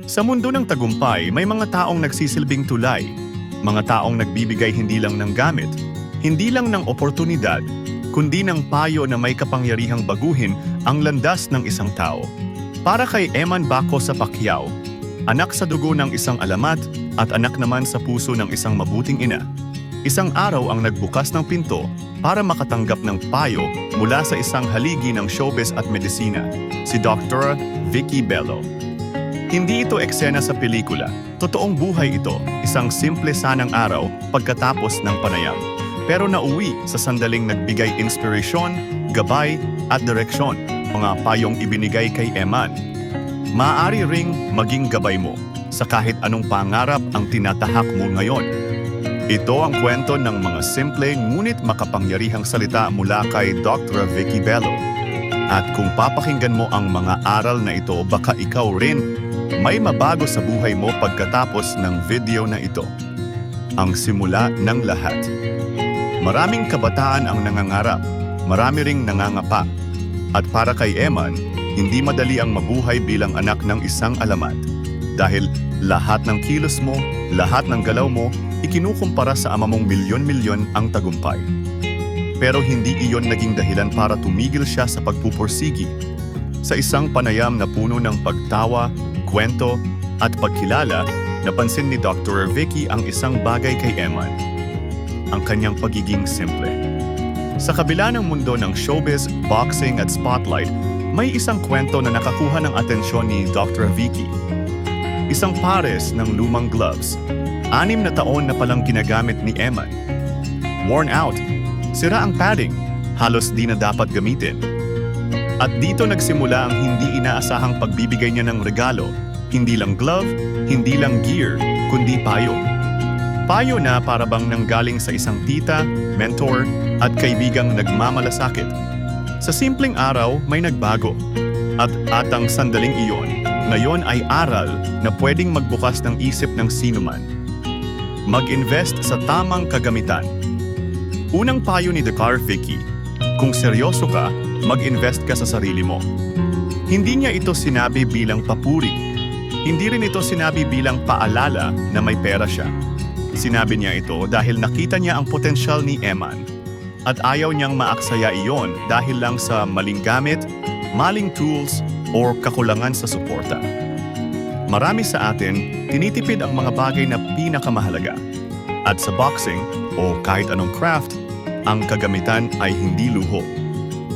Sa mundo ng tagumpay, may mga taong nagsisilbing tulay. Mga taong nagbibigay hindi lang ng gamit, hindi lang ng oportunidad, kundi ng payo na may kapangyarihang baguhin ang landas ng isang tao. Para kay Eman Baco sa Pacquiao, anak sa dugo ng isang alamat at anak naman sa puso ng isang mabuting ina. Isang araw ang nagbukas ng pinto para makatanggap ng payo mula sa isang haligi ng showbiz at medisina, si Dr. Vicky Bello. Hindi ito eksena sa pelikula. Totoong buhay ito, isang simple sanang araw pagkatapos ng panayam. Pero nauwi sa sandaling nagbigay inspirasyon, gabay at direksyon, mga payong ibinigay kay Eman. Maaari ring maging gabay mo sa kahit anong pangarap ang tinatahak mo ngayon. Ito ang kwento ng mga simple ngunit makapangyarihang salita mula kay Dr. Vicky Bello. At kung papakinggan mo ang mga aral na ito, baka ikaw rin may mabago sa buhay mo pagkatapos ng video na ito. Ang simula ng lahat. Maraming kabataan ang nangangarap, marami ring nangangapa. At para kay Eman, hindi madali ang mabuhay bilang anak ng isang alamat. Dahil lahat ng kilos mo, lahat ng galaw mo, ikinukumpara sa ama mong milyon-milyon ang tagumpay. Pero hindi iyon naging dahilan para tumigil siya sa pagpupursigi. Sa isang panayam na puno ng pagtawa, kwento at pagkilala, napansin ni Dr. Vicky ang isang bagay kay Eman. Ang kanyang pagiging simple. Sa kabila ng mundo ng showbiz, boxing at spotlight, may isang kwento na nakakuha ng atensyon ni Dr. Vicky. Isang pares ng lumang gloves. 6 na taon na palang ginagamit ni Eman. Worn out, sira ang padding, halos di na dapat gamitin. At dito nagsimula ang hindi inaasahang pagbibigay niya ng regalo. Hindi lang glove, hindi lang gear, kundi payo. Payo na para bang nanggaling sa isang tita, mentor, at kaibigang nagmamalasakit. Sa simpleng araw, may nagbago. At ang sandaling iyon, ngayon ay aral na pwedeng magbukas ng isip ng sinuman. Mag-invest sa tamang kagamitan. Unang payo ni Dr. Vicky, kung seryoso ka, mag-invest ka sa sarili mo. Hindi niya ito sinabi bilang papuri. Hindi rin ito sinabi bilang paalala na may pera siya. Sinabi niya ito dahil nakita niya ang potensyal ni Eman. At ayaw niyang maaksaya iyon dahil lang sa maling gamit, maling tools, o kakulangan sa suporta. Marami sa atin, tinitipid ang mga bagay na pinakamahalaga. At sa boxing, o kahit anong craft, ang kagamitan ay hindi luho.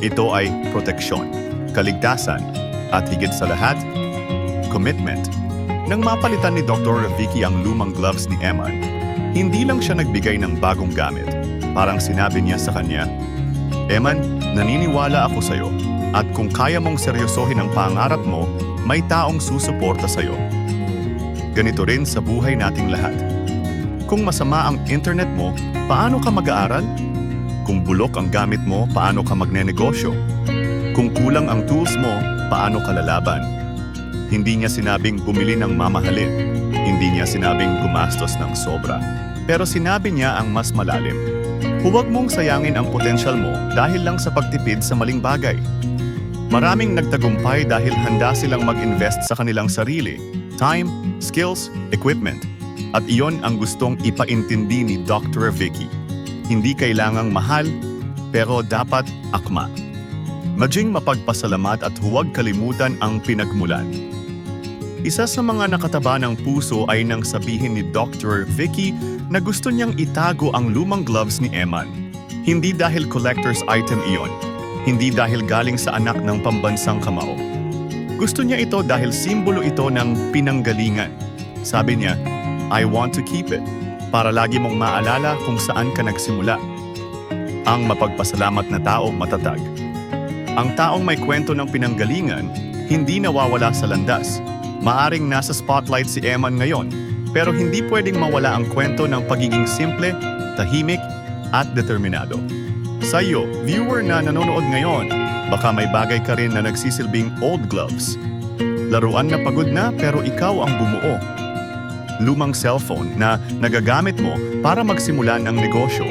Ito ay proteksyon, kaligtasan, at higit sa lahat, commitment. Nang mapalitan ni Dr. Vicky ang lumang gloves ni Eman, hindi lang siya nagbigay ng bagong gamit. Parang sinabi niya sa kanya, Eman, naniniwala ako sa'yo. At kung kaya mong seryosohin ang pangarap mo, may taong susuporta sa'yo. Ganito rin sa buhay nating lahat. Kung masama ang internet mo, paano ka mag-aaral? Kung bulok ang gamit mo, paano ka magnenegosyo? Kung kulang ang tools mo, paano ka lalaban? Hindi niya sinabing bumili ng mamahalin. Hindi niya sinabing gumastos ng sobra. Pero sinabi niya ang mas malalim. Huwag mong sayangin ang potensyal mo dahil lang sa pagtipid sa maling bagay. Maraming nagtagumpay dahil handa silang mag-invest sa kanilang sarili, time, skills, equipment. At iyon ang gustong ipaintindi ni Dr. Vicky. Hindi kailangang mahal, pero dapat akma. Maging mapagpasalamat at huwag kalimutan ang pinagmulan. Isa sa mga nakataba ng puso ay nang sabihin ni Dr. Vicky na gusto niyang itago ang lumang gloves ni Eman. Hindi dahil collector's item iyon. Hindi dahil galing sa anak ng pambansang kamao. Gusto niya ito dahil simbolo ito ng pinanggalingan. Sabi niya, I want to keep it, para lagi mong maalala kung saan ka nagsimula. Ang mapagpasalamat na tao matatag. Ang taong may kwento ng pinanggalingan, hindi nawawala sa landas. Maaring nasa spotlight si Eman ngayon, pero hindi pwedeng mawala ang kwento ng pagiging simple, tahimik, at determinado. Sa iyo, viewer na nanonood ngayon, baka may bagay ka rin na nagsisilbing old gloves. Laruan na pagod na pero ikaw ang bumuo. Lumang cellphone na nagagamit mo para magsimulan ng negosyo.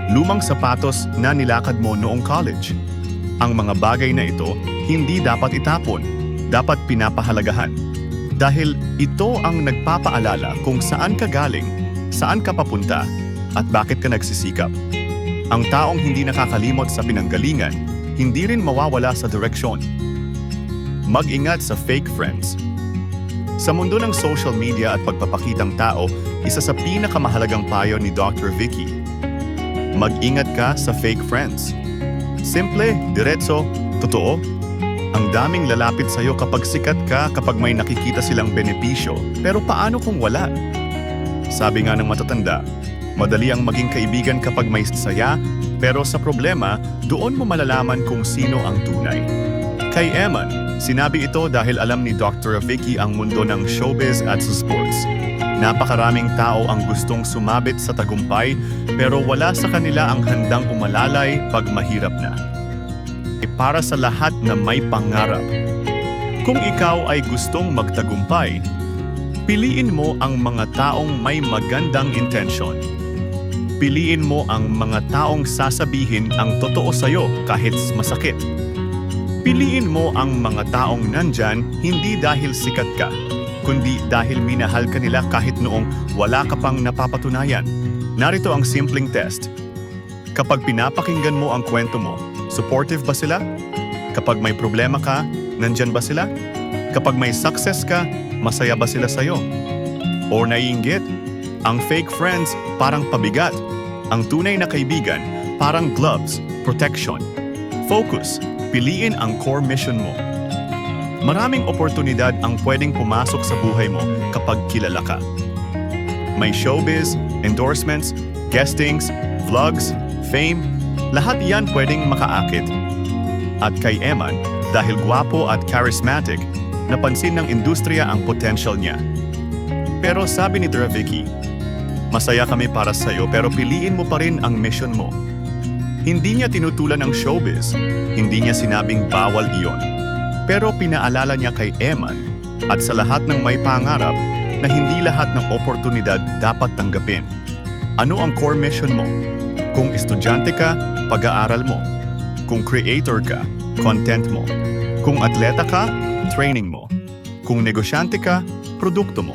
Lumang sapatos na nilakad mo noong college. Ang mga bagay na ito, hindi dapat itapon, dapat pinapahalagahan. Dahil ito ang nagpapaalala kung saan ka galing, saan ka papunta, at bakit ka nagsisikap. Ang taong hindi nakakalimot sa pinanggalingan, hindi rin mawawala sa direksyon. Mag-ingat sa fake friends. Sa mundo ng social media at pagpapakitang tao, isa sa pinakamahalagang payo ni Dr. Vicky. Mag-ingat ka sa fake friends. Simple, diretso, totoo. Ang daming lalapit sa'yo kapag sikat ka, kapag may nakikita silang benepisyo. Pero paano kung wala? Sabi nga ng matatanda, madali ang maging kaibigan kapag may saya, pero sa problema, doon mo malalaman kung sino ang tunay. Kay Eman, sinabi ito dahil alam ni Dr. Vicky ang mundo ng showbiz at sa sports. Napakaraming tao ang gustong sumabit sa tagumpay, pero wala sa kanila ang handang umalalay pag mahirap na. Para sa lahat na may pangarap. Kung ikaw ay gustong magtagumpay, piliin mo ang mga taong may magandang intensyon. Piliin mo ang mga taong sasabihin ang totoo sa'yo kahit masakit. Piliin mo ang mga taong nandyan hindi dahil sikat ka, kundi dahil minahal ka nila kahit noong wala ka pang napapatunayan. Narito ang simpleng test. Kapag pinapakinggan mo ang kwento mo, supportive ba sila? Kapag may problema ka, nandyan ba sila? Kapag may success ka, masaya ba sila sa'yo? O naiinggit? Ang fake friends parang pabigat. Ang tunay na kaibigan parang gloves, protection. Focus. Piliin ang core mission mo. Maraming oportunidad ang pwedeng pumasok sa buhay mo kapag kilala ka. May showbiz, endorsements, guestings, vlogs, fame, lahat iyan pwedeng makaakit. At kay Eman, dahil gwapo at charismatic, napansin ng industriya ang potential niya. Pero sabi ni Dr. Vicky, masaya kami para sa'yo pero piliin mo pa rin ang mission mo. Hindi niya tinutulan ang showbiz, hindi niya sinabing bawal iyon. Pero pinaalala niya kay Eman at sa lahat ng may pangarap na hindi lahat ng oportunidad dapat tanggapin. Ano ang core mission mo? Kung estudyante ka, pag-aaral mo. Kung creator ka, content mo. Kung atleta ka, training mo. Kung negosyante ka, produkto mo.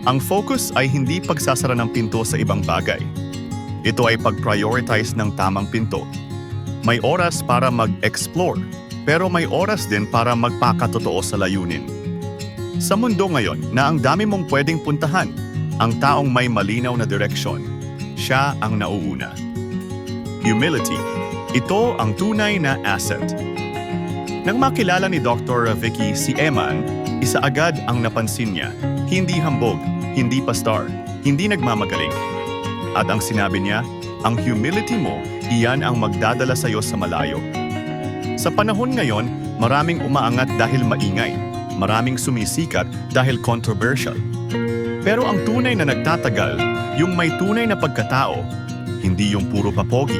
Ang focus ay hindi pagsasara ng pinto sa ibang bagay. Ito ay pag-prioritize ng tamang pinto. May oras para mag-explore, pero may oras din para magpakatotoo sa layunin. Sa mundo ngayon na ang dami mong pwedeng puntahan, ang taong may malinaw na direksyon, siya ang nauuna. Humility. Ito ang tunay na asset. Nang makilala ni Dr. Vicky si Eman, isa agad ang napansin niya. Hindi hambog, hindi pastar, hindi nagmamagaling. At ang sinabi niya, ang humility mo, iyan ang magdadala sa iyo sa malayo. Sa panahon ngayon, maraming umaangat dahil maingay, maraming sumisikat dahil controversial. Pero ang tunay na nagtatagal, yung may tunay na pagkatao, hindi yung puro papogi,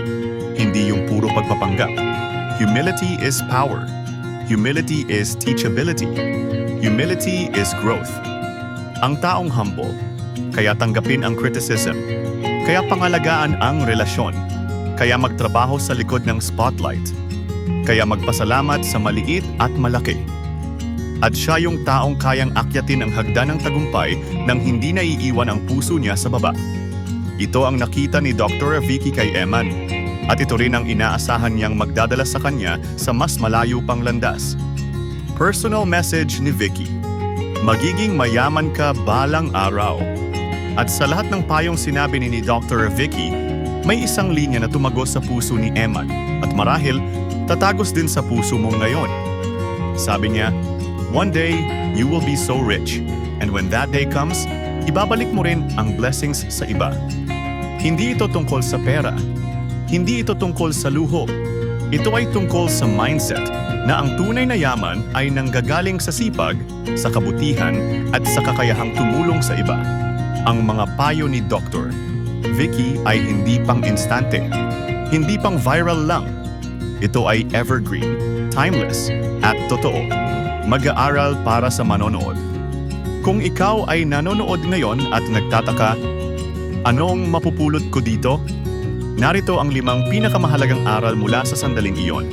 hindi yung puro pagpapanggap. Humility is power. Humility is teachability. Humility is growth. Ang taong humble, kaya tanggapin ang criticism, kaya pangalagaan ang relasyon, kaya magtrabaho sa likod ng spotlight, kaya magpasalamat sa maliit at malaki. At siya yung taong kayang akyatin ang hagdan ng tagumpay nang hindi naiiwan ang puso niya sa baba. Ito ang nakita ni Dr. Vicky kay Eman, at ito rin ang inaasahan niyang magdadala sa kanya sa mas malayo pang landas. Personal message ni Vicky. Magiging mayaman ka balang araw. At sa lahat ng payong sinabi ni Dr. Vicky, may isang linya na tumagos sa puso ni Eman at marahil tatagos din sa puso mo ngayon. Sabi niya, one day, you will be so rich. And when that day comes, ibabalik mo rin ang blessings sa iba. Hindi ito tungkol sa pera. Hindi ito tungkol sa luho. Ito ay tungkol sa mindset na ang tunay na yaman ay nanggagaling sa sipag, sa kabutihan at sa kakayahang tumulong sa iba. Ang mga payo ni Dr. Vicky ay hindi pang instante, hindi pang viral lang. Ito ay evergreen, timeless, at totoo. Mag-aaral para sa manonood. Kung ikaw ay nanonood ngayon at nagtataka, anong mapupulot ko dito? Narito ang 5 pinakamahalagang aral mula sa sandaling iyon.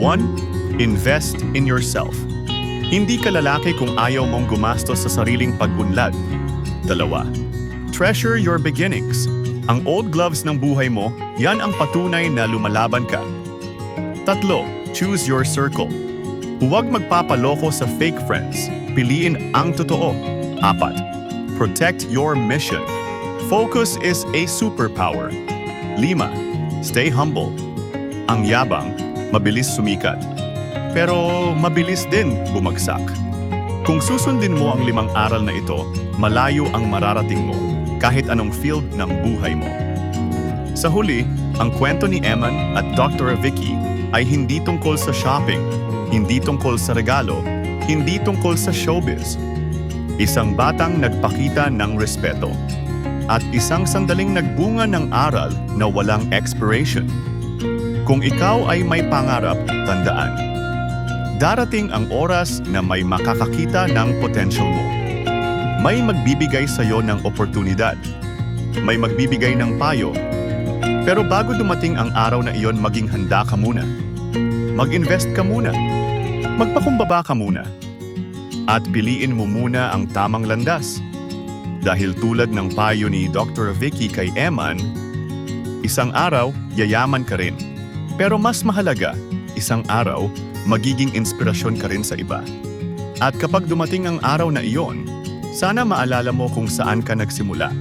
1. Invest in yourself. Hindi ka lalaki kung ayaw mong gumastos sa sariling pag-unlad. 2. Treasure your beginnings. Ang old gloves ng buhay mo, yan ang patunay na lumalaban ka. 3. Choose your circle. Huwag magpapaloko sa fake friends. Piliin ang totoo. 4. Protect your mission. Focus is a superpower. 5. Stay humble. Ang yabang, mabilis sumikat. Pero mabilis din bumagsak. Kung susundin mo ang 5 aral na ito, malayo ang mararating mo, kahit anong field ng buhay mo. Sa huli, ang kwento ni Eman at Dr. Vicky ay hindi tungkol sa shopping, hindi tungkol sa regalo, hindi tungkol sa showbiz. Isang batang nagpakita ng respeto, at isang sandaling nagbunga ng aral na walang expiration. Kung ikaw ay may pangarap, tandaan, darating ang oras na may makakakita ng potential mo. May magbibigay sa iyo ng oportunidad. May magbibigay ng payo. Pero bago dumating ang araw na iyon, maging handa ka muna. Mag-invest ka muna. Magpakumbaba ka muna. At piliin mo muna ang tamang landas. Dahil tulad ng payo ni Dr. Vicky kay Eman, isang araw, yayaman ka rin. Pero mas mahalaga, isang araw, magiging inspirasyon ka rin sa iba. At kapag dumating ang araw na iyon, sana maalala mo kung saan ka nagsimula.